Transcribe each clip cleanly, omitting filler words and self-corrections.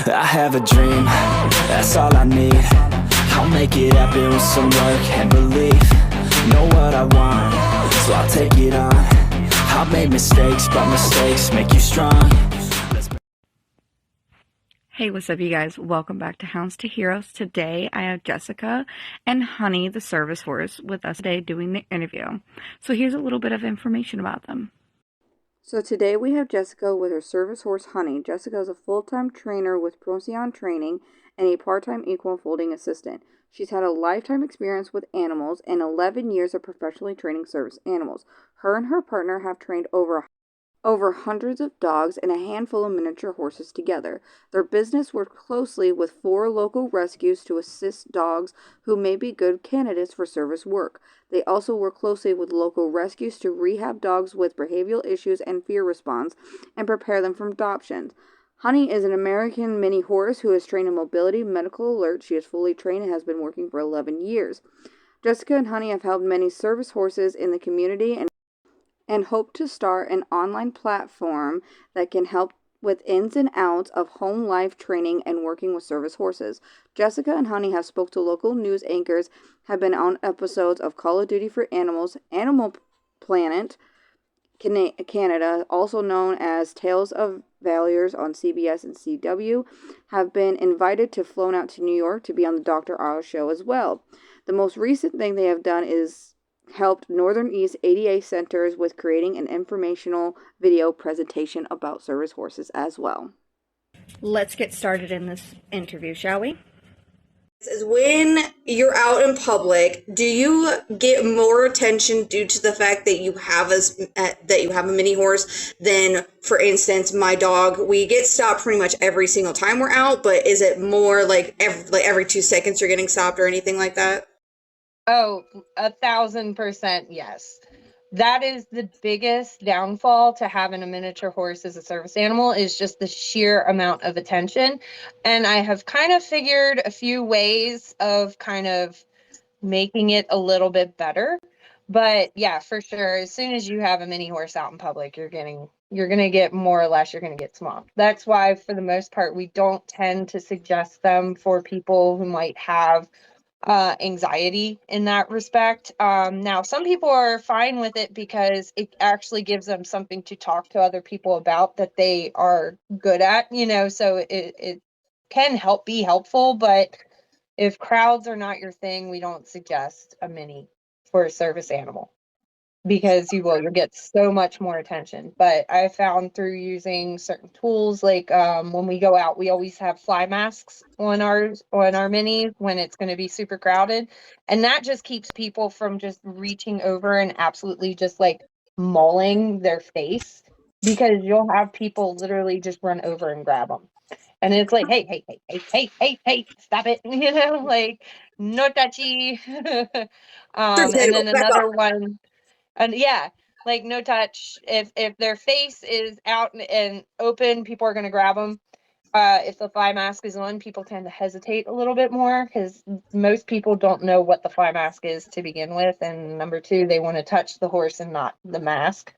I have a dream, that's all I need. I'll make it happen with some work and belief. Know what I want, so I'll take it on. I've made mistakes, but mistakes make you strong. Hey, what's up, you guys? Welcome back to Hounds to Heroes. Today, I have Jessica and Honey, the service horse, with us today doing the interview. So here's a little bit of information about them. So today we have Jessica with her service horse, Honey. Jessica is a full-time trainer with Procyon Training and a part-time equine folding assistant. She's had a lifetime experience with animals and 11 years of professionally training service animals. Her and her partner have trained over hundreds of dogs and a handful of miniature horses together. Their business works closely with 4 local rescues to assist dogs who may be good candidates for service work. They also work closely with local rescues to rehab dogs with behavioral issues and fear response and prepare them for adoption. Honey is an American mini horse who is trained in mobility, medical alert. She is fully trained and has been working for 11 years. Jessica and Honey have helped many service horses in the community and hope to start an online platform that can help with ins and outs of home life training and working with service horses. Jessica and Honey have spoke to local news anchors, have been on episodes of Call of Duty for Animals, Animal Planet, Canada, also known as Tales of Valors on CBS and CW, have been invited to flown out to New York to be on the Dr. Oz show as well. The most recent thing they have done is helped Northern East ADA centers with creating an informational video presentation about service horses as well. Let's get started in this interview, shall we? Is when you're out in public, do you get more attention due to the fact that you have a mini horse than, for instance, my dog? We get stopped pretty much every single time we're out, but is it more like every 2 seconds you're getting stopped or anything like that? Oh, 1,000% yes. That is the biggest downfall to having a miniature horse as a service animal, is just the sheer amount of attention. And I have kind of figured a few ways of kind of making it a little bit better. But yeah, for sure, as soon as you have a mini horse out in public, you're going to get more or less, you're going to get swamped. That's why, for the most part, we don't tend to suggest them for people who might have anxiety in that respect. Now, some people are fine with it because it actually gives them something to talk to other people about that they are good at, so it can be helpful. But if crowds are not your thing, we don't suggest a mini for a service animal, because you'll get so much more attention. But I found through using certain tools, like when we go out, we always have fly masks on our minis when it's going to be super crowded, and that just keeps people from just reaching over and absolutely just like mauling their face, because you'll have people literally just run over and grab them. And it's like, hey, stop it. Like, no touchy. And then another one. And yeah, like, no touch. If their face is out and open, people are going to grab them. If the fly mask is on, people tend to hesitate a little bit more, because most people don't know what the fly mask is to begin with. And number 2, they want to touch the horse and not the mask.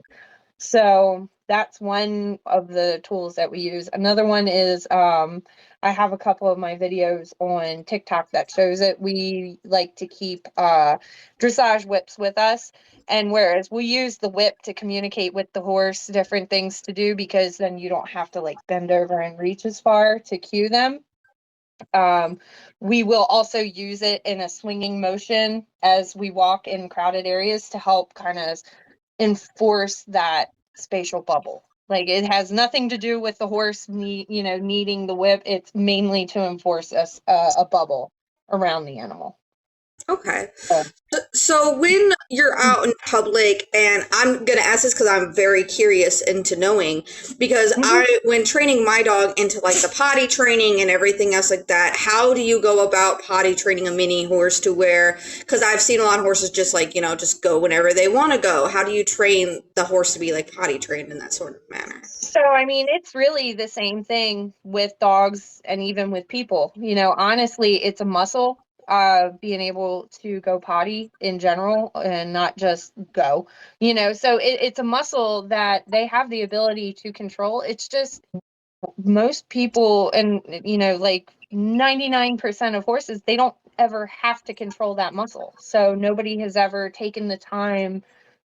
So that's one of the tools that we use. Another one is I have a couple of my videos on TikTok that shows it. We like to keep dressage whips with us. And whereas we use the whip to communicate with the horse different things to do, because then you don't have to like bend over and reach as far to cue them. We will also use it in a swinging motion as we walk in crowded areas to help kind of enforce that spatial bubble. Like, it has nothing to do with the horse needing the whip. It's mainly to enforce a bubble around the animal. Okay. So when you're out in public, and I'm going to ask this because I'm very curious into knowing, because when training my dog into like the potty training and everything else like that, how do you go about potty training a mini horse to where, because I've seen a lot of horses just like, just go whenever they want to go. How do you train the horse to be like potty trained in that sort of manner? So, I mean, it's really the same thing with dogs and even with people. Honestly, it's a muscle. Being able to go potty in general and not just go, so it's a muscle that they have the ability to control. It's just most people, and like 99% of horses, they don't ever have to control that muscle. So nobody has ever taken the time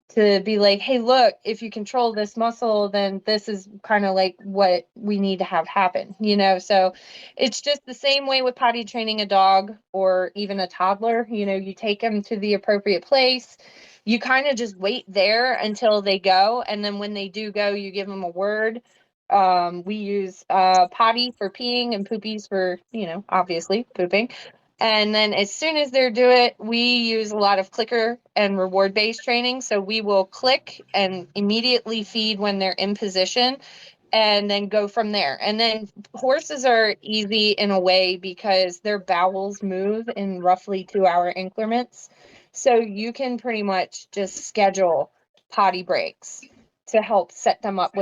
to be like, hey, look, if you control this muscle, then this is kind of like what we need to have happen, So it's just the same way with potty training a dog or even a toddler. You take them to the appropriate place. You kind of just wait there until they go. And then when they do go, you give them a word. We use potty for peeing and poopies for, obviously pooping. And then as soon as they're do it, we use a lot of clicker and reward-based training. So we will click and immediately feed when they're in position and then go from there. And then horses are easy in a way because their bowels move in roughly 2-hour increments. So you can pretty much just schedule potty breaks to help set them up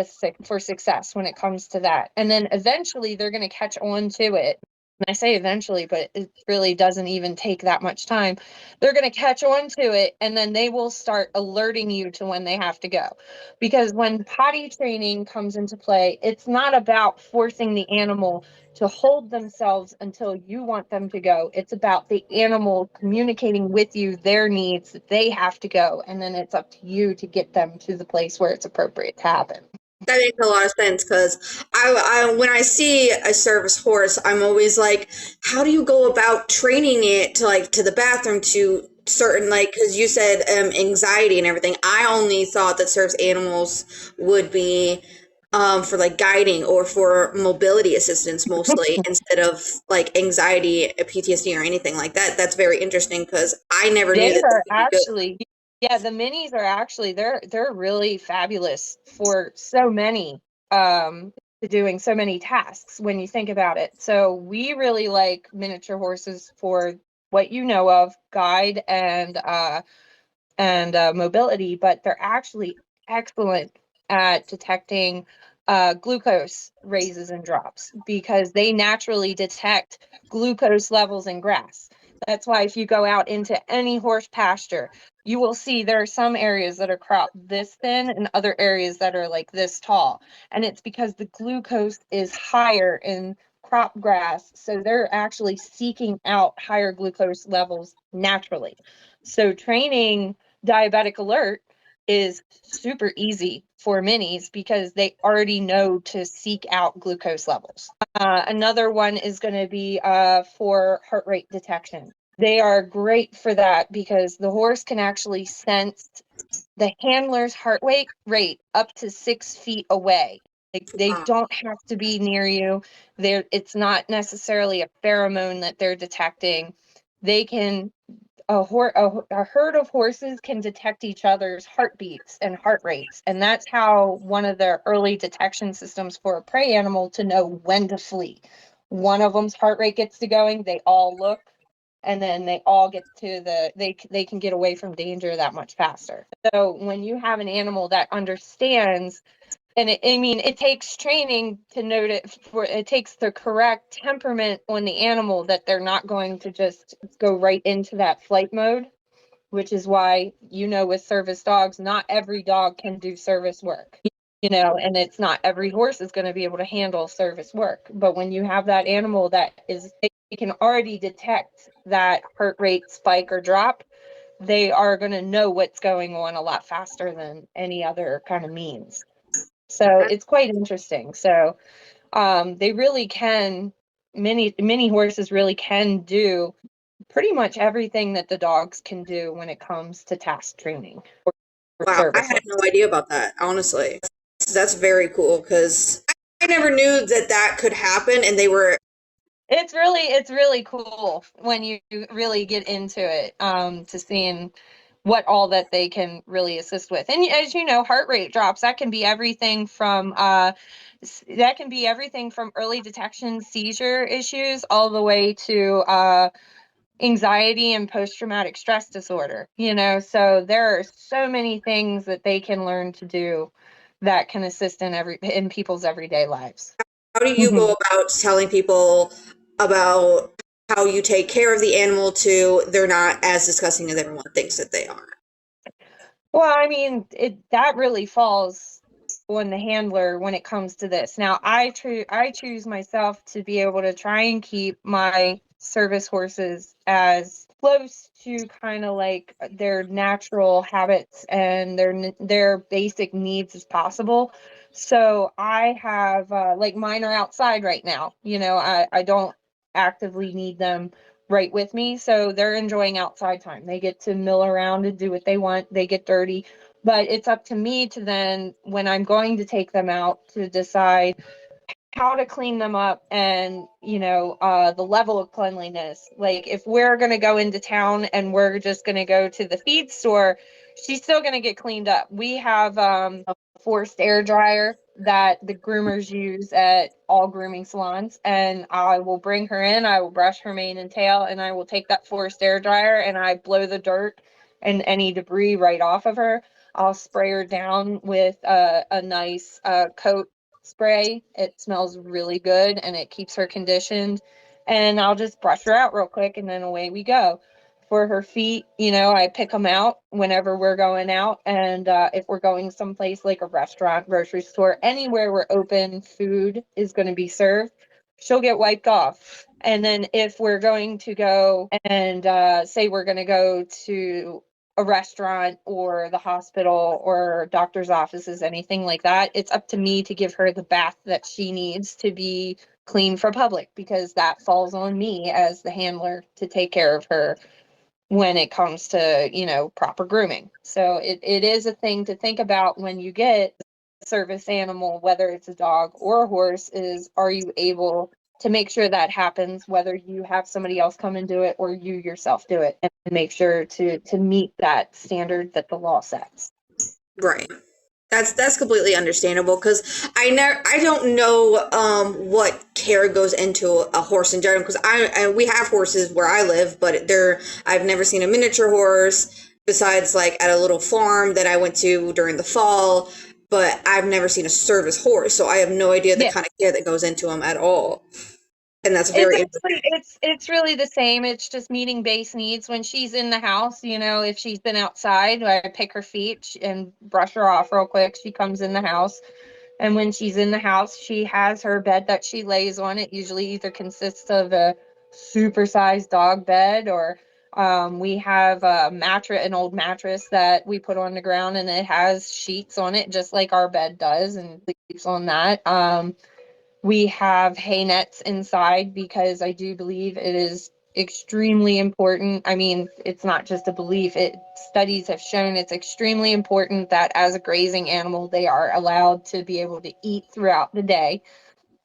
for success when it comes to that. And then eventually they're going to catch on to it. And I say eventually, but it really doesn't even take that much time. They're going to catch on to it, and then they will start alerting you to when they have to go. Because when potty training comes into play, it's not about forcing the animal to hold themselves until you want them to go. It's about the animal communicating with you their needs, that they have to go, and then it's up to you to get them to the place where it's appropriate to happen. That makes a lot of sense because when I see a service horse, I'm always like, how do you go about training it to to the bathroom to certain because you said anxiety and everything. I only thought that service animals would be for guiding or for mobility assistance mostly instead of anxiety, PTSD or anything like that. That's very interesting because I never knew They that are this would be good. actually, yeah, the minis are actually they're really fabulous for so many doing so many tasks when you think about it. So we really like miniature horses for what you know of, guide and mobility, but they're actually excellent at detecting glucose raises and drops because they naturally detect glucose levels in grass. That's why if you go out into any horse pasture, you will see there are some areas that are cropped this thin and other areas that are like this tall. And it's because the glucose is higher in crop grass. So they're actually seeking out higher glucose levels naturally. So training diabetic alert is super easy for minis because they already know to seek out glucose levels. Another one is going to be for heart rate detection. They are great for that because the horse can actually sense the handler's heart rate up to 6 feet away. They don't have to be near you. It's not necessarily a pheromone that they're detecting. They can a herd of horses can detect each other's heartbeats and heart rates. And that's how one of the early detection systems for a prey animal to know when to flee. One of them's heart rate gets to going, they all look, and then they all get to they can get away from danger that much faster. So when you have an animal that understands, and it takes training to note it takes the correct temperament on the animal that they're not going to just go right into that flight mode, which is why, with service dogs, not every dog can do service work, and it's not every horse is going to be able to handle service work. But when you have that animal they can already detect that heart rate spike or drop, they are going to know what's going on a lot faster than any other kind of means. So it's quite interesting. So they really can, many horses really can do pretty much everything that the dogs can do when it comes to task training. Wow, I had no idea about that, honestly. That's very cool because I never knew that could happen and they were. It's really cool when you really get into it, to seeing what all that they can really assist with. And as you know, heart rate drops, that can be everything from early detection seizure issues all the way to anxiety and post-traumatic stress disorder. So there are so many things that they can learn to do that can assist in people's everyday lives. How do you go about telling people about how you take care of the animal to they're not as disgusting as everyone thinks that they are? Well, that really falls on the handler when it comes to this. Now, I choose myself to be able to try and keep my service horses as close to kind of like their natural habits and their basic needs as possible. So I have like mine are outside right now. I don't actively need them right with me, so they're enjoying outside time. They get to mill around and do what they want. They get dirty, but it's up to me to then, when I'm going to take them out, to decide how to clean them up and the level of cleanliness. Like if we're going to go into town and we're just going to go to the feed store, she's still going to get cleaned up. We have a forced air dryer that the groomers use at all grooming salons, and I will bring her in, I will brush her mane and tail, and I will take that forced air dryer and I blow the dirt and any debris right off of her. I'll spray her down with a nice coat spray. It smells really good and it keeps her conditioned. And I'll just brush her out real quick and then away we go. For her feet, I pick them out whenever we're going out. And if we're going someplace like a restaurant, grocery store, anywhere where open food is going to be served, she'll get wiped off. And then if we're going to go and say we're going to go to a restaurant or the hospital or doctor's offices, anything like that, it's up to me to give her the bath that she needs to be clean for public, because that falls on me as the handler to take care of her when it comes to, proper grooming. So it is a thing to think about when you get a service animal, whether it's a dog or a horse, is are you able to make sure that happens, whether you have somebody else come and do it or you yourself do it, and make sure to meet that standard that the law sets. Right. That's completely understandable, because I don't know what care goes into a horse in general, because we have horses where I live, but I've never seen a miniature horse besides like at a little farm that I went to during the fall, but I've never seen a service horse, so I have no idea the kind of care that goes into them at all. And that's very interesting. It's really the same. It's just meeting base needs. When she's in the house, if she's been outside, I pick her feet and brush her off real quick. She comes in the house. And when she's in the house, she has her bed that she lays on. It usually either consists of a supersized dog bed, or we have an old mattress that we put on the ground, and it has sheets on it, just like our bed does, and sleeps on that. We have hay nets inside, because I do believe it is extremely important. I mean, it's not just a belief. Studies have shown it's extremely important that as a grazing animal, they are allowed to be able to eat throughout the day.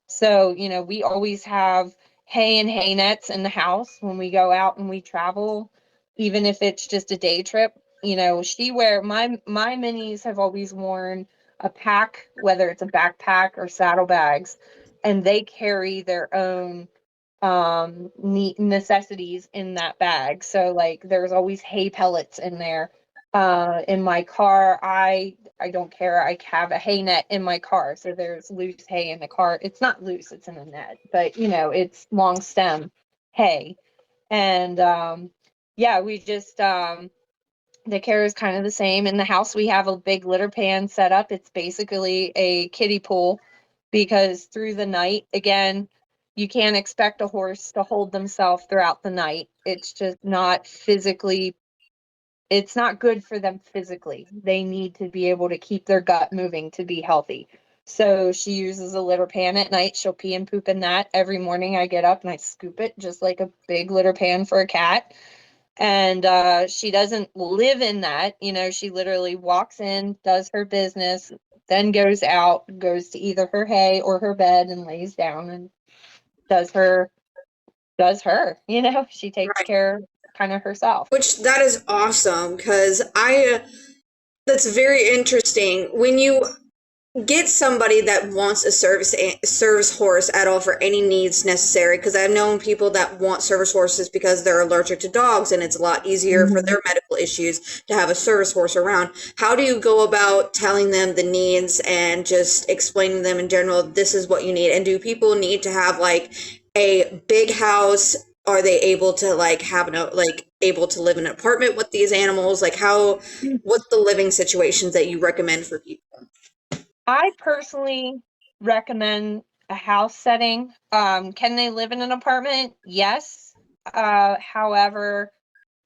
So, we always have hay and hay nets in the house when we go out and we travel, even if it's just a day trip. My minis have always worn a pack, whether it's a backpack or saddlebags, and they carry their own necessities in that bag. So like there's always hay pellets in there. In my car, I don't care. I have a hay net in my car, so there's loose hay in the car. It's not loose, it's in a net, but it's long stem hay. And we just the care is kind of the same. In the house, we have a big litter pan set up. It's basically a kiddie pool, because through the night, again, you can't expect a horse to hold themselves throughout the night. It's just not physically, it's not good for them physically. They need to be able to keep their gut moving to be healthy. So she uses a litter pan at night. She'll pee and poop in that. Every morning I get up and I scoop it, just like a big litter pan for a cat. And she doesn't live in that. She literally walks in, does her business, then goes out, goes to either her hay or her bed and lays down and does her. She takes care kind of herself. Which that is awesome, because that's very interesting. When you get somebody that wants a service horse at all for any needs necessary, because I've known people that want service horses because they're allergic to dogs, and it's a lot easier for their medical issues to have a service horse around. How do you go about telling them the needs and just explaining to them in general, this is what you need? And do people need to have like a big house? Are they able to able to live in an apartment with these animals? What's the living situations that you recommend for people? I personally recommend a house setting. Can they live in an apartment? Yes. However,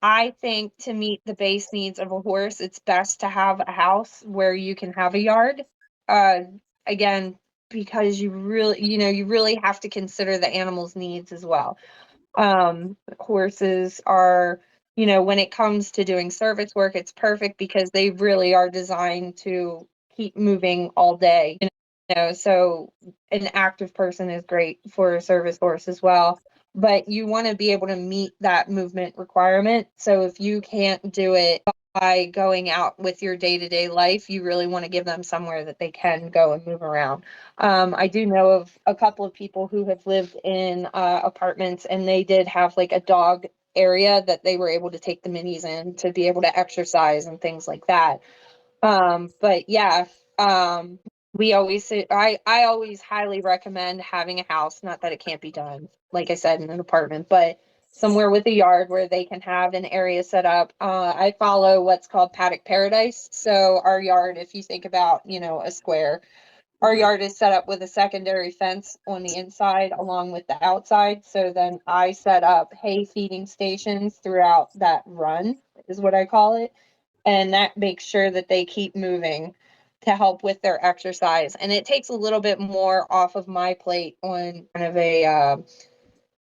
I think to meet the base needs of a horse, it's best to have a house where you can have a yard. Uh, Again, because you really have to consider the animal's needs as well. Horses are, when it comes to doing service work, it's perfect because they really are designed to keep moving all day. So an active person is great for a service horse as well. But you want to be able to meet that movement requirement. So if you can't do it by going out with your day-to-day life, you really want to give them somewhere that they can go and move around. I do know of a couple of people who have lived in apartments, and they did have like a dog area that they were able to take the minis in to be able to exercise and things like that. But yeah, we always say, I always highly recommend having a house. Not that it can't be done, like I said, in an apartment, but somewhere with a yard where they can have an area set up. I follow what's called Paddock Paradise. So our yard, if you think about, a square, our yard is set up with a secondary fence on the inside along with the outside. So then I set up hay feeding stations throughout that run, is what I call it. And that makes sure that they keep moving to help with their exercise. And it takes a little bit more off of my plate on kind of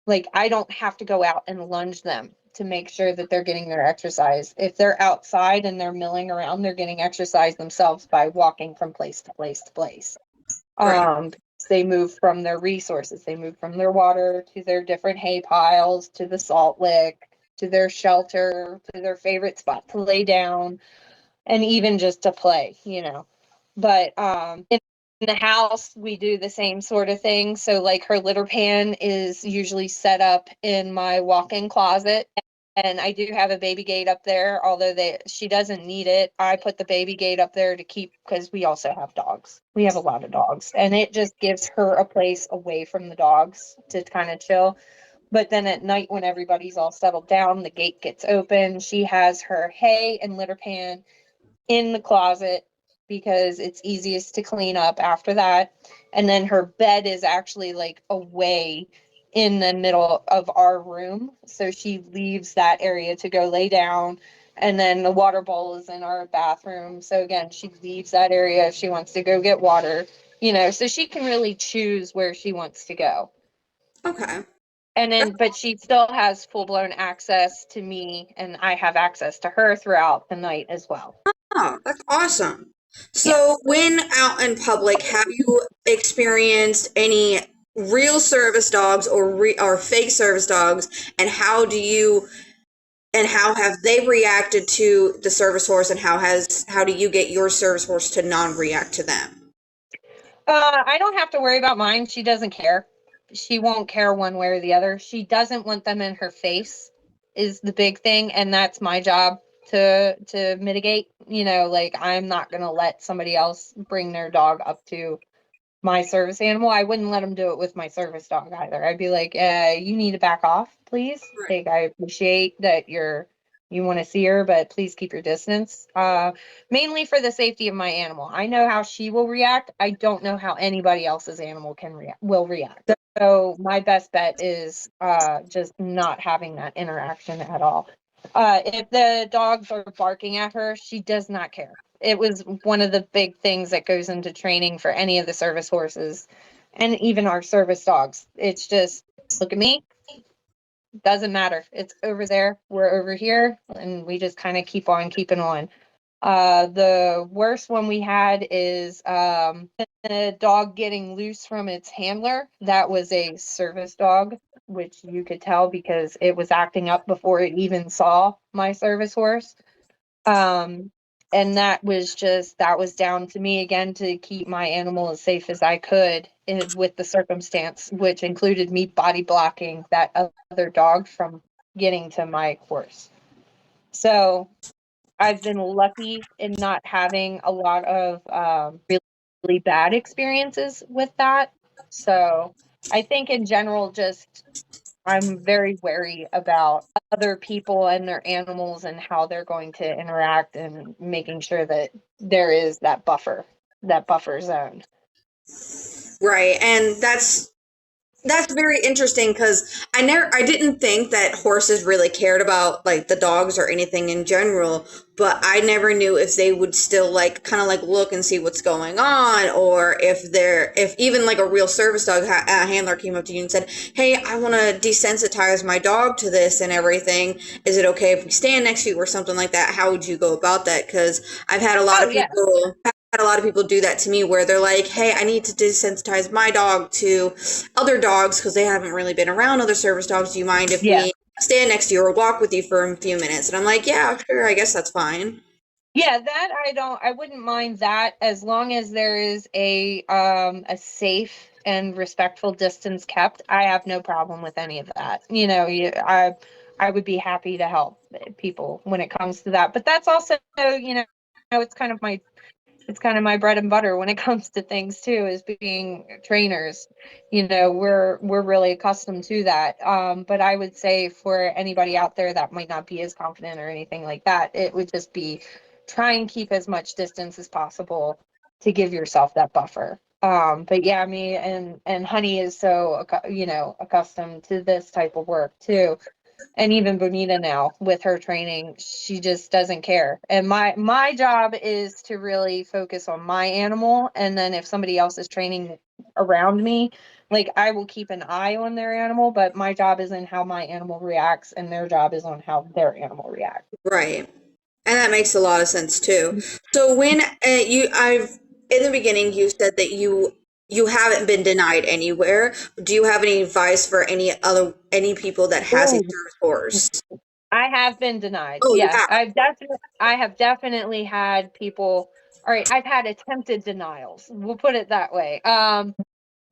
like I don't have to go out and lunge them to make sure that they're getting their exercise. If they're outside and they're milling around, they're getting exercise themselves by walking from place to place to place. Right. They move from their resources. They move from their water to their different hay piles, to the salt lick, to their shelter, to their favorite spot to lay down, and even just to play. But in the house, we do the same sort of thing. So, like, her litter pan is usually set up in my walk-in closet. And I do have a baby gate up there, although she doesn't need it. I put the baby gate up there to keep, because we also have dogs. We have a lot of dogs, and it just gives her a place away from the dogs to kind of chill. But then at night, when everybody's all settled down, the gate gets open. She has her hay and litter pan in the closet because it's easiest to clean up after that. And then her bed is actually like away in the middle of our room. So she leaves that area to go lay down. And then the water bowl is in our bathroom. So again, she leaves that area if she wants to go get water, so she can really choose where she wants to go. Okay. And then, but she still has full blown access to me, and I have access to her throughout the night as well. Oh, that's awesome. Yeah. So, when out in public, have you experienced any real service dogs or fake service dogs, and how have they reacted to the service horse, and how do you get your service horse to non-react to them? I don't have to worry about mine. She doesn't care. She won't care one way or the other. She doesn't want them in her face is the big thing, and that's my job to mitigate. Like, I'm not going to let somebody else bring their dog up to my service animal. I wouldn't let them do it with my service dog either. I'd be like, you need to back off, please. Right. Like, I appreciate that you want to see her, but please keep your distance. Mainly for the safety of my animal. I know how she will react. I don't know how anybody else's animal will react. So my best bet is just not having that interaction at all. If the dogs are barking at her, she does not care. It was one of the big things that goes into training for any of the service horses and even our service dogs. It's just, look at me. Doesn't matter. It's over there. We're over here. And we just kind of keep on keeping on. The worst one we had is a dog getting loose from its handler. That was a service dog, which you could tell because it was acting up before it even saw my service horse. And that was down to me again to keep my animal as safe as I could with the circumstance, which included me body blocking that other dog from getting to my horse. So I've been lucky in not having a lot of really bad experiences with that. So I think in general, just I'm very wary about other people and their animals and how they're going to interact and making sure that there is that buffer. that buffer zone. Right. And that's very interesting because I didn't think that horses really cared about like the dogs or anything in general, but I never knew if they would still like kind of like look and see what's going on, or if even like a real service dog handler came up to you and said, "Hey, I want to desensitize my dog to this and everything. Is it okay if we stand next to you or something like that?" How would you go about that? Because I've had a lot Oh of yeah. people had a lot of people do that to me where they're like, "Hey, I need to desensitize my dog to other dogs because they haven't really been around other service dogs. Do you mind if Yeah. we stand next to you or walk with you for a few minutes?" And I'm like, "Yeah, sure, I guess that's fine." Yeah, that I wouldn't mind that as long as there is a safe and respectful distance kept. I have no problem with any of that. I would be happy to help people when it comes to that. But that's also, it's kind of my bread and butter when it comes to things too, is being trainers. We're really accustomed to that. But I would say for anybody out there that might not be as confident or anything like that, it would just be try and keep as much distance as possible to give yourself that buffer. But yeah, me and Honey is so accustomed to this type of work too. And even Bonita now with her training, she just doesn't care. And my job is to really focus on my animal, and then if somebody else is training around me, like I will keep an eye on their animal, but my job is in how my animal reacts and their job is on how their animal reacts. Right. And that makes a lot of sense too. So when I've in the beginning you said that you haven't been denied anywhere. Do you have any advice for any people that has a Oh, service horse? I have been denied. Oh, you Yeah, have. I have definitely had people. All right, I've had attempted denials. We'll put it that way.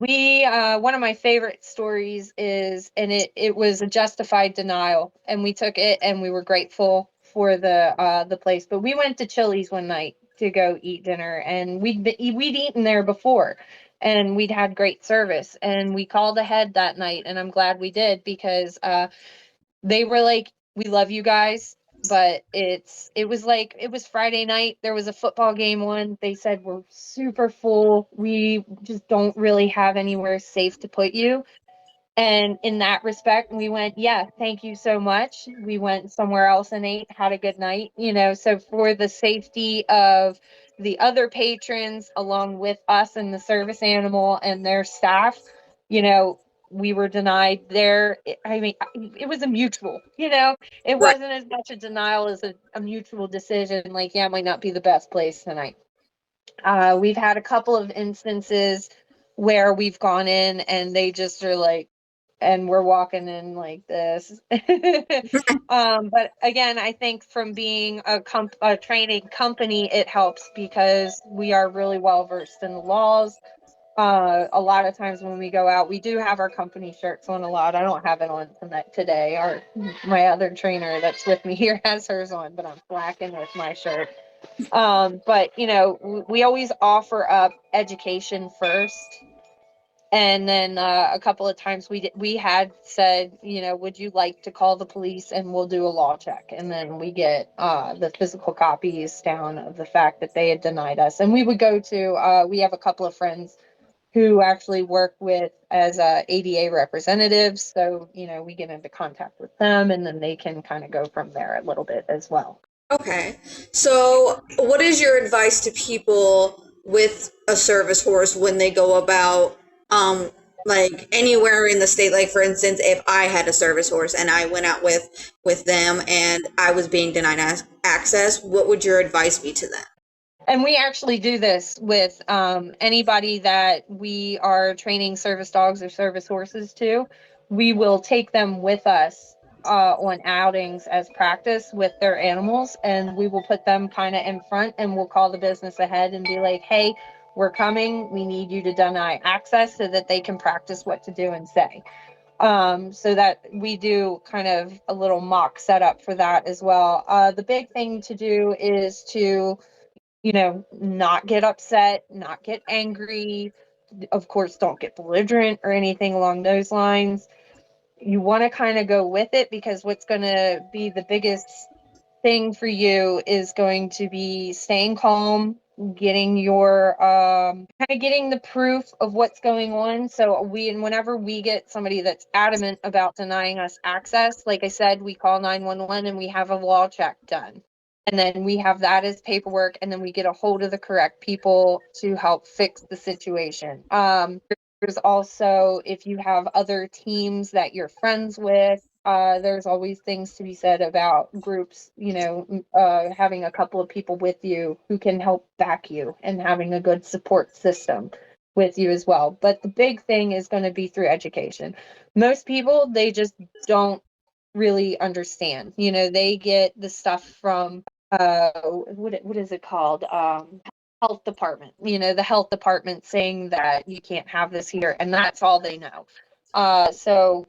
We one of my favorite stories is, and it was a justified denial, and we took it and we were grateful for the place. But we went to Chili's one night to go eat dinner, and we'd eaten there before, and we'd had great service, and we called ahead that night, and I'm glad we did because they were like, "We love you guys." But it was Friday night. There was a football game on. They said, "We're super full. We just don't really have anywhere safe to put you." And in that respect, we went, "Yeah, thank you so much." We went somewhere else and ate, had a good night, So for the safety of the other patrons, along with us and the service animal and their staff, you know, we were denied there. I mean, it was a mutual, it Right. wasn't as much a denial as a mutual decision. Like, yeah, it might not be the best place tonight. We've had a couple of instances where we've gone in and they just are like, and we're walking in like this. But again, I think from being a training company, it helps because we are really well versed in the laws. A lot of times when we go out, we do have our company shirts on a lot. I don't have it on tonight today. My other trainer that's with me here has hers on, but I'm slacking with my shirt. But we always offer up education first, and then a couple of times we had said, would you like to call the police and we'll do a law check, and then we get the physical copies down of the fact that they had denied us, and we would go to we have a couple of friends who actually work with as ADA representatives, so we get into contact with them, and then they can kind of go from there a little bit as well. Okay. So, what is your advice to people with a service horse when they go about, like anywhere in the state? Like, for instance, if I had a service horse and I went out with them and I was being denied access, what would your advice be to them? And we actually do this with anybody that we are training service dogs or service horses to. We will take them with us on outings as practice with their animals, and we will put them kind of in front, and we'll call the business ahead and be like, "Hey, we're coming. We need you to deny access so that they can practice what to do and say." So that we do kind of a little mock setup for that as well. The big thing to do is to not get upset, not get angry. Of course, don't get belligerent or anything along those lines. You want to kind of go with it, because what's going to be the biggest thing for you is going to be staying calm, getting your kind of getting the proof of what's going on. So whenever we get somebody that's adamant about denying us access, like I said, we call 911 and we have a wall check done. And then we have that as paperwork, and then we get a hold of the correct people to help fix the situation. There's also, if you have other teams that you're friends with, there's always things to be said about groups, having a couple of people with you who can help back you and having a good support system with you as well. But the big thing is going to be through education. Most people, they just don't really understand. They get the stuff from what is it called? Health department. The health department saying that you can't have this here, and that's all they know. So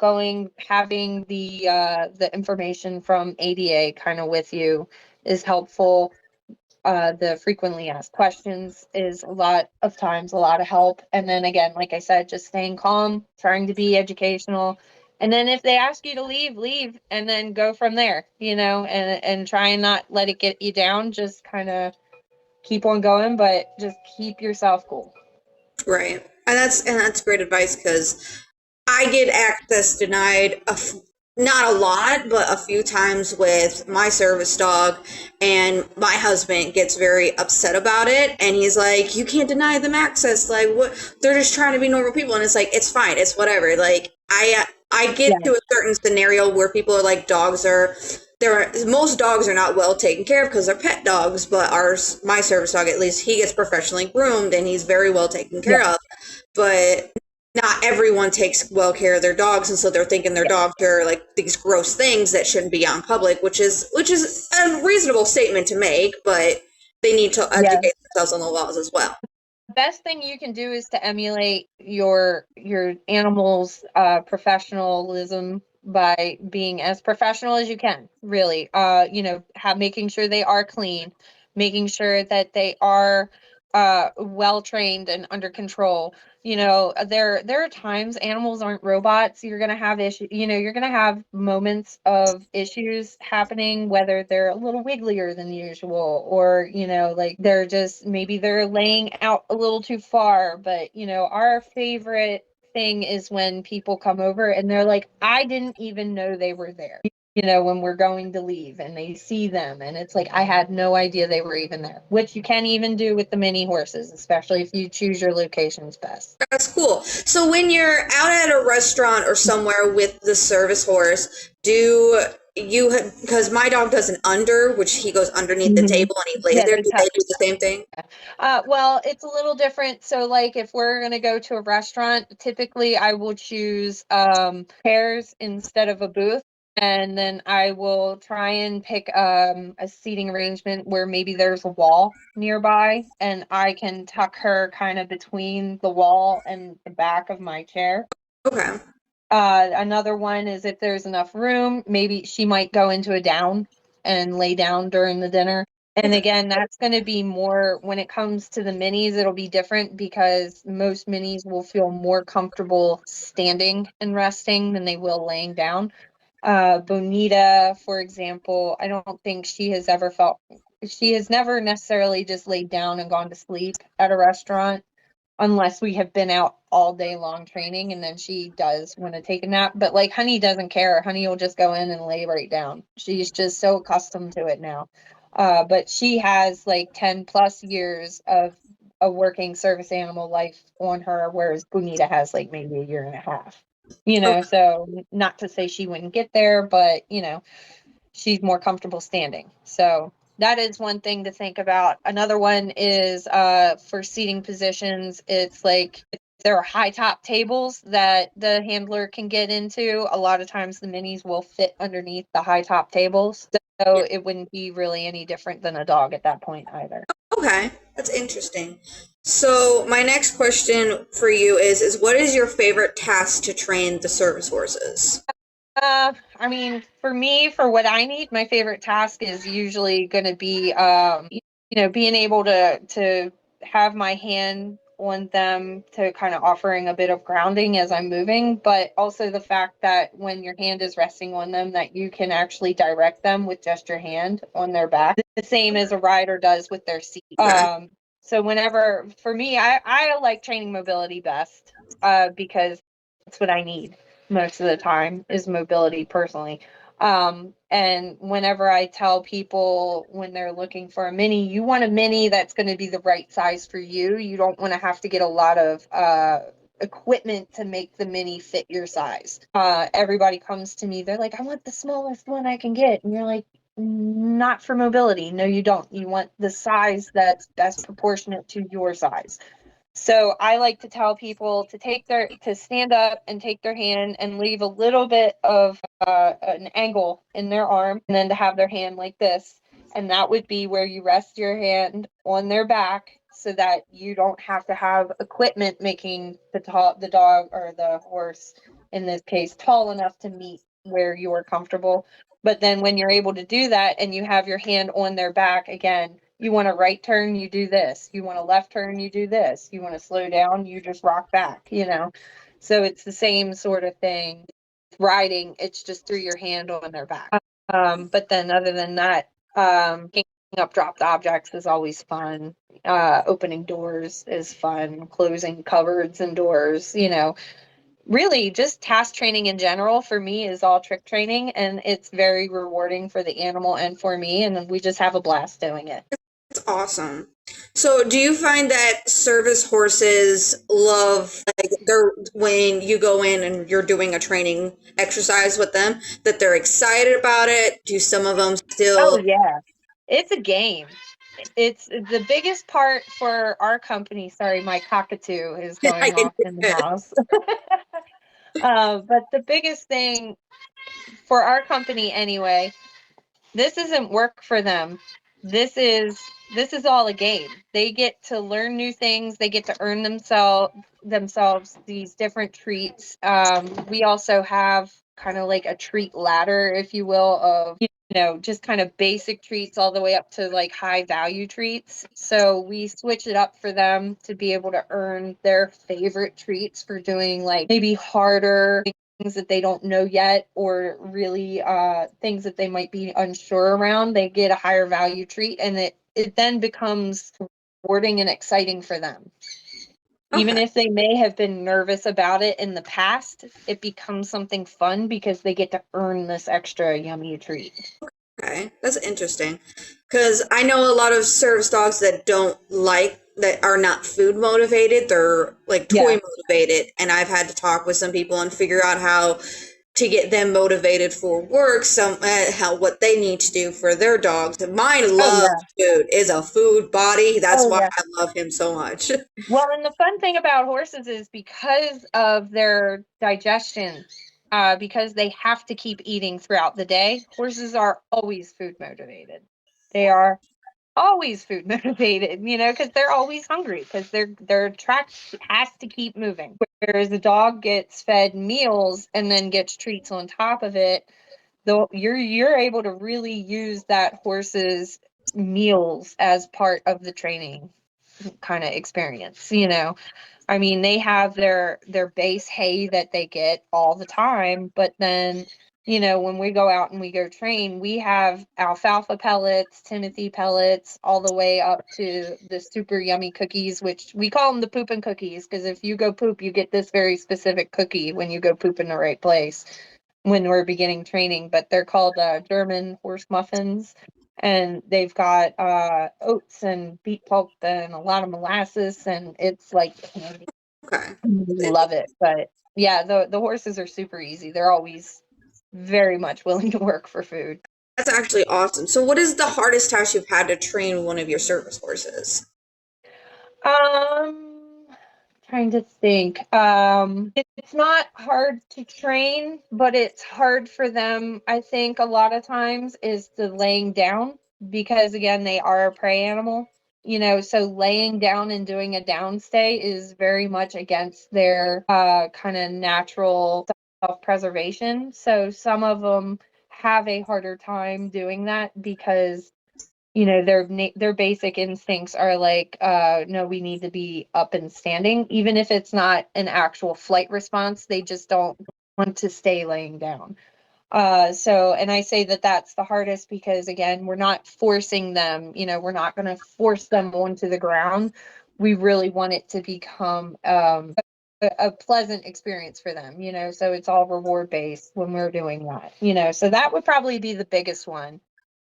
having the information from ADA kind of with you is helpful. The frequently asked questions is a lot of help. And then again, like I said, just staying calm, trying to be educational. And then if they ask you to leave, and then go from there, and try and not let it get you down. Just kind of keep on going, but just keep yourself cool. Right. And that's great advice, because I get access denied not a lot, but a few times with my service dog, and my husband gets very upset about it, and he's like, you can't deny them access, like, what, they're just trying to be normal people. And it's like, it's fine, it's whatever. Like, I get to a certain scenario where people are like, most dogs are not well taken care of because they're pet dogs, but my service dog, at least, he gets professionally groomed and he's very well taken care of. But not everyone takes well care of their dogs, and so they're thinking their dogs are like these gross things that shouldn't be on public, which is a reasonable statement to make, but they need to educate themselves on the laws as well. Best thing you can do is to emulate your animal's professionalism by being as professional as you can, really. Making sure they are clean, making sure that they are well trained and under control. There are times animals aren't robots. You're gonna have issues. You're gonna have moments of issues happening, whether they're a little wigglier than usual, or like maybe they're laying out a little too far. But our favorite thing is when people come over and they're like, I didn't even know they were there. When we're going to leave and they see them, and it's like, I had no idea they were even there, which you can even do with the mini horses, especially if you choose your locations best. That's cool. So when you're out at a restaurant or somewhere with the service horse, because my dog does an under, which he goes underneath the table and he lays there, do they do the same thing? Well, it's a little different. So like if we're going to go to a restaurant, typically I will choose chairs instead of a booth. And then I will try and pick a seating arrangement where maybe there's a wall nearby, and I can tuck her kind of between the wall and the back of my chair. Okay. Another one is if there's enough room, maybe she might go into a down and lay down during the dinner. And again, that's going to be more when it comes to the minis, it'll be different because most minis will feel more comfortable standing and resting than they will laying down. Bonita, for example, I don't think she has never necessarily just laid down and gone to sleep at a restaurant unless we have been out all day long training, and then she does want to take a nap. But like Honey doesn't care. Honey will just go in and lay right down. She's just so accustomed to it now. But she has like 10 plus years of a working service animal life on her, whereas Bonita has like maybe a year and a half. So not to say she wouldn't get there, but she's more comfortable standing. So that is one thing to think about. Another one is for seating positions, it's like there are high top tables that the handler can get into. A lot of times the minis will fit underneath the high top tables. So it wouldn't be really any different than a dog at that point either. Okay, that's interesting. So my next question for you is what is your favorite task to train the service horses? I mean, for me, for what I need, my favorite task is usually going to be, being able to have my hand on them, to kind of offering a bit of grounding as I'm moving, but also the fact that when your hand is resting on them, that you can actually direct them with just your hand on their back, the same as a rider does with their seat. So whenever, for me, I like training mobility best, because that's what I need most of the time is mobility personally. And whenever I tell people when they're looking for a mini, you want a mini that's going to be the right size for you. You don't want to have to get a lot of equipment to make the mini fit your size. Everybody comes to me, they're like, I want the smallest one I can get. And you're like, not for mobility. No, you don't. You want the size that's best proportionate to your size. So I like to tell people to stand up and take their hand and leave a little bit of an angle in their arm, and then to have their hand like this. And that would be where you rest your hand on their back so that you don't have to have equipment making the dog or the horse, in this case, tall enough to meet where you're comfortable. But then when you're able to do that and you have your hand on their back again, you want a right turn, you do this. You want a left turn, you do this. You want to slow down, you just rock back, you know? So it's the same sort of thing. Riding, it's just through your hand on their back. But then other than that, picking up dropped objects is always fun. Opening doors is fun. Closing cupboards and doors, you know. Really, just task training in general for me is all trick training, and it's very rewarding for the animal and for me, and we just have a blast doing it. That's awesome. So, do you find that service horses love like they're when you go in and you're doing a training exercise with them that they're excited about it? Do some of them Oh still? yeah, it's a game. It's the biggest part for our company. Sorry, my cockatoo is I going can off do in the it. house. But the biggest thing for our company anyway, this isn't work for them. This is this is all a game. They get to learn new things. They get to earn themselves these different treats. We also have kind of like a treat ladder, if you will, of just kind of basic treats all the way up to like high value treats. So we switch it up for them to be able to earn their favorite treats for doing like maybe harder things that they don't know yet, or really things that they might be unsure around. They get a higher value treat, and it then becomes rewarding and exciting for them. Even Okay, if they may have been nervous about it in the past, it becomes something fun because they get to earn this extra yummy treat. okay, that's interesting. Because I know a lot of service dogs that don't like that are not food motivated. They're like toy Yeah. motivated, and I've had to talk with some people and figure out how to get them motivated for work, some how what they need to do for their dogs. Mine Oh loves yeah. food, is a food body. That's Oh why yeah. I love him so much. Well, and the fun thing about horses is because of their digestion, because they have to keep eating throughout the day, horses are always food motivated. They are always food motivated, because they're always hungry because their track has to keep moving. Whereas the dog gets fed meals and then gets treats on top of it, though you're able to really use that horse's meals as part of the training kind of experience. I mean, they have their base hay that they get all the time, but then when we go out and we go train, we have alfalfa pellets, timothy pellets, all the way up to the super yummy cookies, which we call them the pooping cookies, because if you go poop, you get this very specific cookie when you go poop in the right place when we're beginning training. But they're called German horse muffins, and they've got oats and beet pulp and a lot of molasses, and it's like candy. Okay. Love it. But yeah, the horses are super easy. They're always very much willing to work for food. That's actually awesome. So what is the hardest task you've had to train one of your service horses? Um, Trying to think. It's not hard to train, but it's hard for them, I think, a lot of times is the laying down, because again, they are a prey animal. So laying down and doing a down stay is very much against their kind of natural self-preservation. So some of them have a harder time doing that because their basic instincts are like, no, we need to be up and standing, even if it's not an actual flight response. They just don't want to stay laying down. And I say that that's the hardest because, again, we're not forcing them, we're not going to force them onto the ground. We really want it to become a pleasant experience for them, so it's all reward based when we're doing that, so that would probably be the biggest one.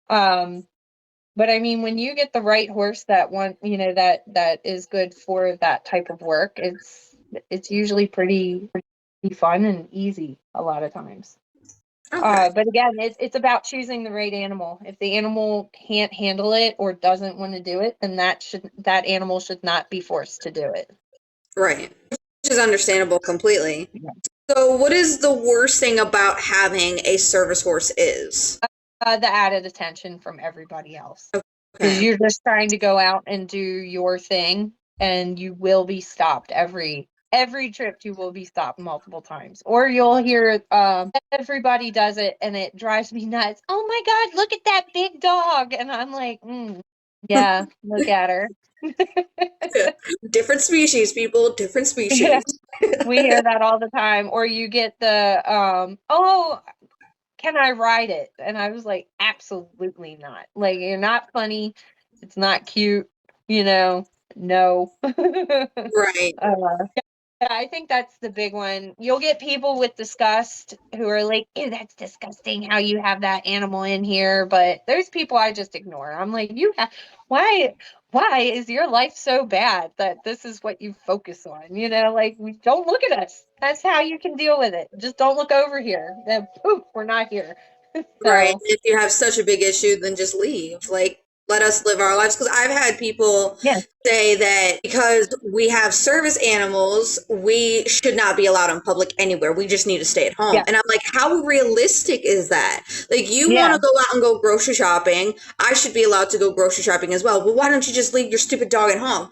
But I mean, when you get the right horse that that is good for that type of work, it's usually pretty fun and easy a lot of times. Okay. But again, it's about choosing the right animal. If the animal can't handle it or doesn't want to do it, then that animal should not be forced to do it. Right. Which is understandable completely. Yeah. So, what is the worst thing about having a service horse is? The added attention from everybody else. Because Okay. you're just trying to go out and do your thing, and you will be stopped every trip. You will be stopped multiple times, or you'll hear everybody does it, and it drives me nuts. Oh my God, look at that big dog, and I'm like, yeah, look at her. Different species, people, different species. Yeah, we hear that all the time. Or you get the oh, can I ride it? And I was like, absolutely not. Like, you're not funny. It's not cute, no. Right. Yeah, I think that's the big one. You'll get people with disgust who are like, ew, that's disgusting how you have that animal in here. But there's people I just ignore. I'm like, why is your life so bad that this is what you focus on? Like, don't look at us. That's how you can deal with it. Just don't look over here. Then poof, we're not here. Right. So, If you have such a big issue, then just leave. Like, let us live our lives. Because I've had people yeah, say that because we have service animals, we should not be allowed in public anywhere. We just need to stay at home. yeah, And I'm like, how realistic is that? Like, you want yeah, to go out and go grocery shopping. I should be allowed to go grocery shopping as well. But why don't you just leave your stupid dog at home?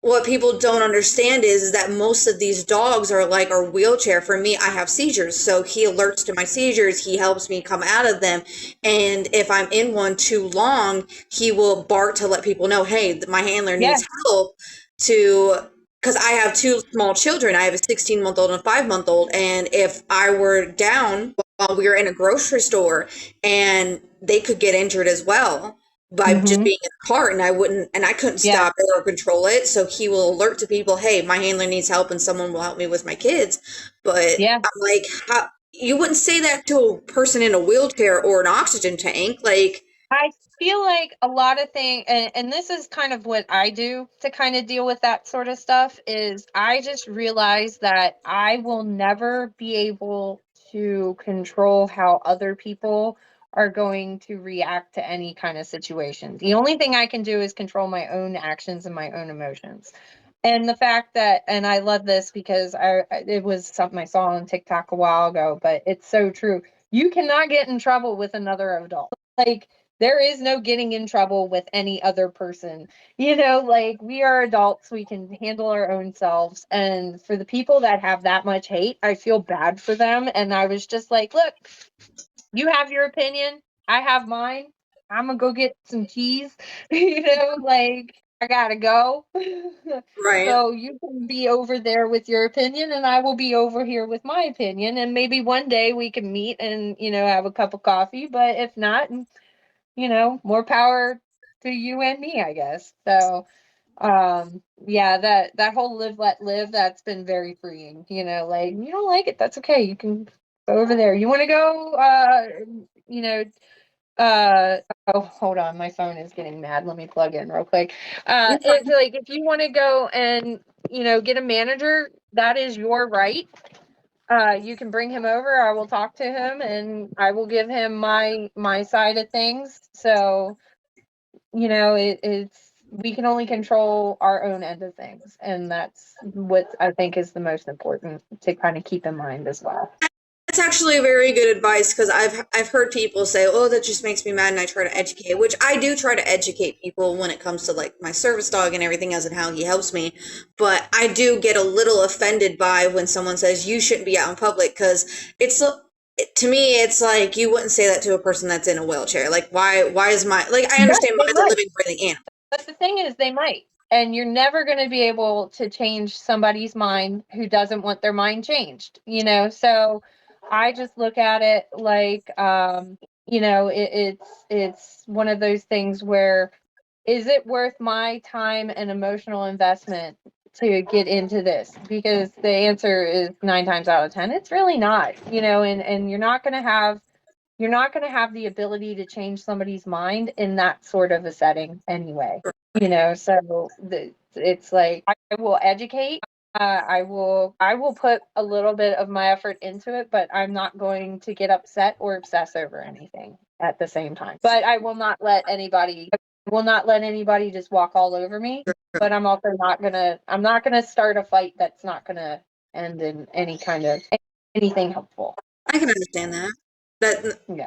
What people don't understand is that most of these dogs are wheelchair. For me, I have seizures, so he alerts to my seizures. He helps me come out of them, and if I'm in one too long, he will bark to let people know, hey, my handler yeah, needs help. To Because I have two small children. I have a 16-month-old and a 5-month-old, and if I were down while we were in a grocery store, and they could get injured as well by just hmm being in the cart, and I couldn't yeah, stop it or control it. So he will alert to people, hey, my handler needs help and someone will help me with my kids. But yeah. I'm like, how you wouldn't say that to a person in a wheelchair or an oxygen tank? Like, I feel like a lot of things, and this is kind of what I do to kind of deal with that sort of stuff, is I just realize that I will never be able to control how other people are going to react to any kind of situation. The only thing I can do is control my own actions and my own emotions. And the fact that, and I love this because it was something I saw on TikTok a while ago, but it's so true. You cannot get in trouble with another adult. Like, there is no getting in trouble with any other person. Like, we are adults, we can handle our own selves. And for the people that have that much hate, I feel bad for them. And I was just like, look, you have your opinion, I have mine. I'm gonna go get some cheese. Like, I gotta go. right. So you can be over there with your opinion, and I will be over here with my opinion. And maybe one day we can meet and, have a cup of coffee. But if not, more power to you and me, I guess. So, yeah, that whole live, let live, that's been very freeing. Like, you don't like it, that's okay. You can go over there. You want to go, you know, oh, hold on, my phone is getting mad. Let me plug in real quick. You're It's fine. like, if you want to go and, get a manager, that is your right. You can bring him over. I will talk to him and I will give him my side of things. So, it's, we can only control our own end of things, and that's what I think is the most important to kind of keep in mind as well. That's actually a very good advice because I've heard people say, "Oh, that just makes me mad," and I try to educate, which I do try to educate people when it comes to like my service dog and everything else and how he helps me. But I do get a little offended by when someone says you shouldn't be out in public because to me it's like you wouldn't say that to a person that's in a wheelchair. Like, why is my like I But understand they mine's a might. living breathing animal. But the thing is, they might. And you're never going to be able to change somebody's mind who doesn't want their mind changed, So I just look at it like, it's one of those things where, is it worth my time and emotional investment to get into this? Because the answer is 9 times out of 10, it's really not, and you're not going to have the ability to change somebody's mind in that sort of a setting anyway. So it's like, I will educate. I will put a little bit of my effort into it, but I'm not going to get upset or obsess over anything at the same time. But I will not let anybody just walk all over me. But I'm also I'm not gonna start a fight that's not gonna end in any kind of anything helpful. I can understand that. That Yeah.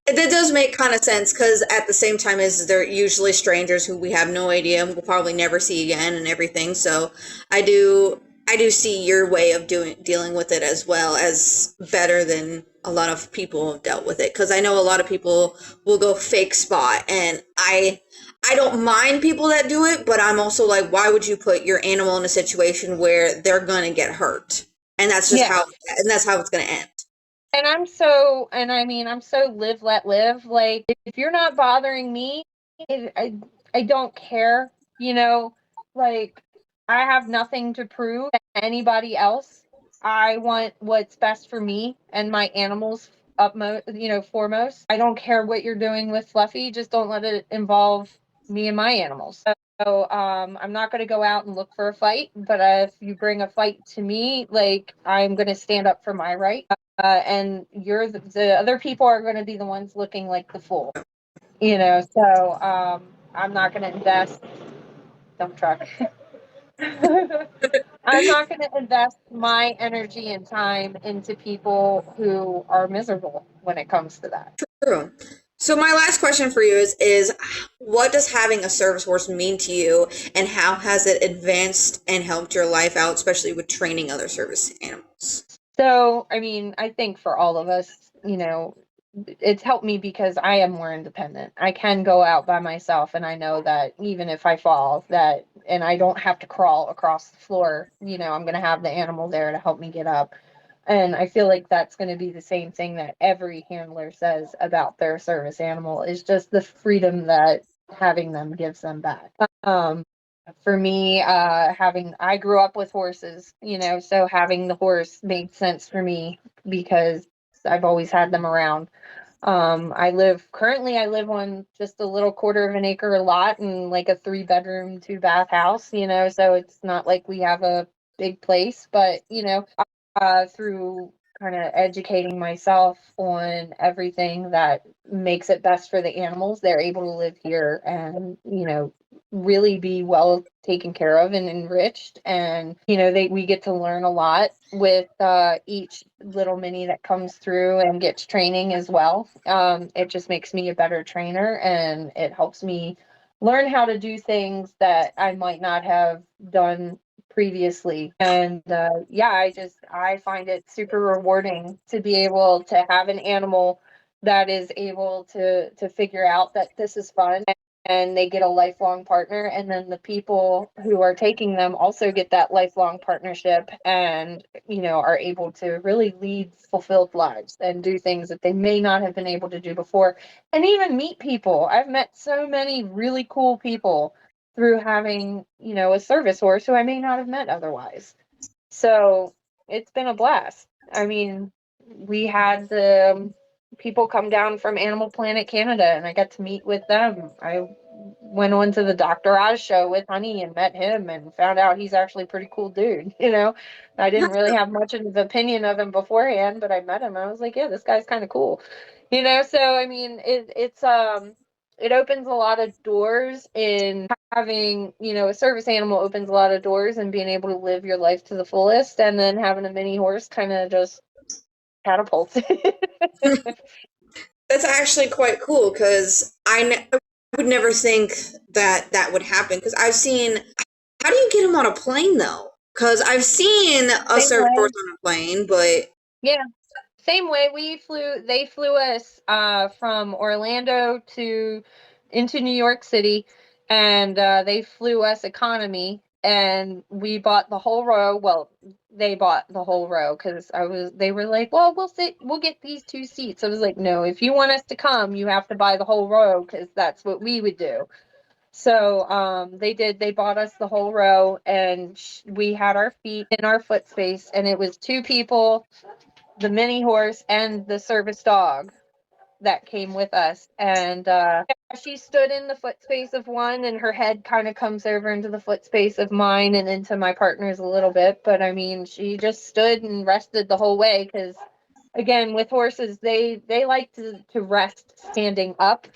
that does make kind of sense because at the same time as they're usually strangers who we have no idea and we'll probably never see again and everything. So I do see your way of dealing with it as well as better than a lot of people have dealt with it, because I know a lot of people will go fake spot, and I don't mind people that do it, but I'm also like, why would you put your animal in a situation where they're gonna get hurt? And that's just Yeah. how it's gonna end. And I'm so live, let live. Like, if you're not bothering me, I don't care, like, I have nothing to prove to anybody else. I want what's best for me and my animals upmost, foremost. I don't care what you're doing with Fluffy, just don't let it involve me and my animals. So I'm not going to go out and look for a fight, but if you bring a fight to me, like, I'm going to stand up for my right. And the other people are going to be the ones looking like the fool, So I'm not going to invest. Dump truck. I'm not going to invest my energy and time into people who are miserable when it comes to that. True. So my last question for you is what does having a service horse mean to you, and how has it advanced and helped your life out, especially with training other service animals? So, I mean, I think for all of us, it's helped me because I am more independent. I can go out by myself, and I know that even if I fall, and I don't have to crawl across the floor, I'm going to have the animal there to help me get up. And I feel like that's going to be the same thing that every handler says about their service animal, is just the freedom that having them gives them back. For me, I grew up with horses, so having the horse made sense for me because I've always had them around. Currently I live on just a little quarter of an acre lot and like a 3-bedroom, 2-bath house, so it's not like we have a big place, but, through kind of educating myself on everything that makes it best for the animals, they're able to live here and, really be well taken care of and enriched. And, we get to learn a lot with each little mini that comes through and gets training as well. It just makes me a better trainer, and it helps me learn how to do things that I might not have done previously. And I find it super rewarding to be able to have an animal that is able to figure out that this is fun, and they get a lifelong partner, and then the people who are taking them also get that lifelong partnership, and are able to really lead fulfilled lives and do things that they may not have been able to do before, and even meet people. I've met so many really cool people through having, a service horse who I may not have met otherwise. So it's been a blast. I mean, we had the people come down from Animal Planet Canada, and I got to meet with them. I went on to the Dr. Oz show with Honey and met him and found out he's actually a pretty cool dude. I didn't really have much of an opinion of him beforehand, but I met him and I was like, yeah, this guy's kind of cool. So I mean, it opens a lot of doors in having, a service animal opens a lot of doors and being able to live your life to the fullest, and then having a mini horse kind of just catapults it. That's actually quite cool because I would never think that that would happen, because I've seen. How do you get them on a plane though? Because I've seen a Same service way. horse on a plane, but Yeah. Same way they flew us from Orlando into New York City, and they flew us economy, and we bought the whole row. Well, they bought the whole row because they were like, well, we'll get these 2 seats. I was like, no, if you want us to come, you have to buy the whole row because that's what we would do. So they did. They bought us the whole row, and we had our feet in our foot space, and it was 2 people, the mini horse and the service dog that came with us. And she stood in the foot space of one, and her head kind of comes over into the foot space of mine and into my partner's a little bit. But I mean, she just stood and rested the whole way because, again, with horses, they like to rest standing up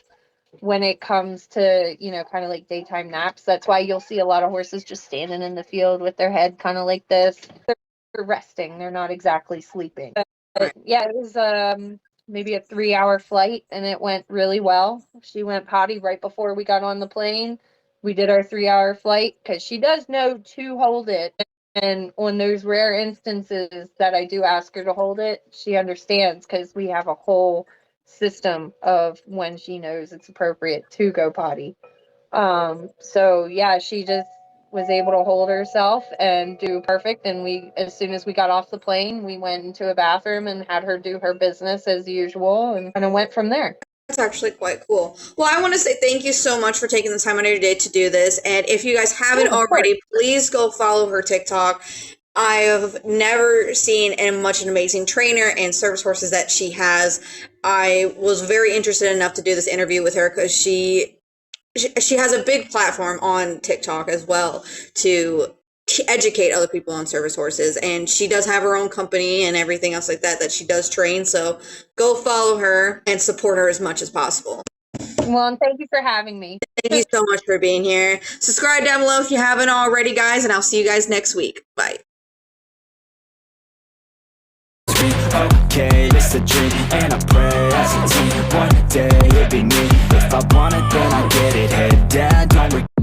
when it comes to, kind of like daytime naps. That's why you'll see a lot of horses just standing in the field with their head kind of like this. They're resting. They're not exactly sleeping. But yeah, it was maybe a 3-hour flight, and it went really well. She went potty right before we got on the plane. We did our 3-hour flight because she does know to hold it. And on those rare instances that I do ask her to hold it, she understands because we have a whole system of when she knows it's appropriate to go potty. So yeah, she just was able to hold herself and do perfect. And as soon as we got off the plane, we went into a bathroom and had her do her business as usual and kind of went from there. That's actually quite cool. Well, I want to say thank you so much for taking the time out of your day to do this. And if you guys haven't already, please go follow her TikTok. I have never seen much an amazing trainer and service horses that she has. I was very interested enough to do this interview with her because she has a big platform on TikTok as well to educate other people on service horses, and she does have her own company and everything else like that she does train. So go follow her and support her as much as possible. Well, and thank you for having me. Thank you so much for being here. Subscribe down below if you haven't already, guys, and I'll see you guys next week. Bye. Okay, it's a dream, and I pray as a team one day it'd be me. If I want it, then I get it. Head down, don't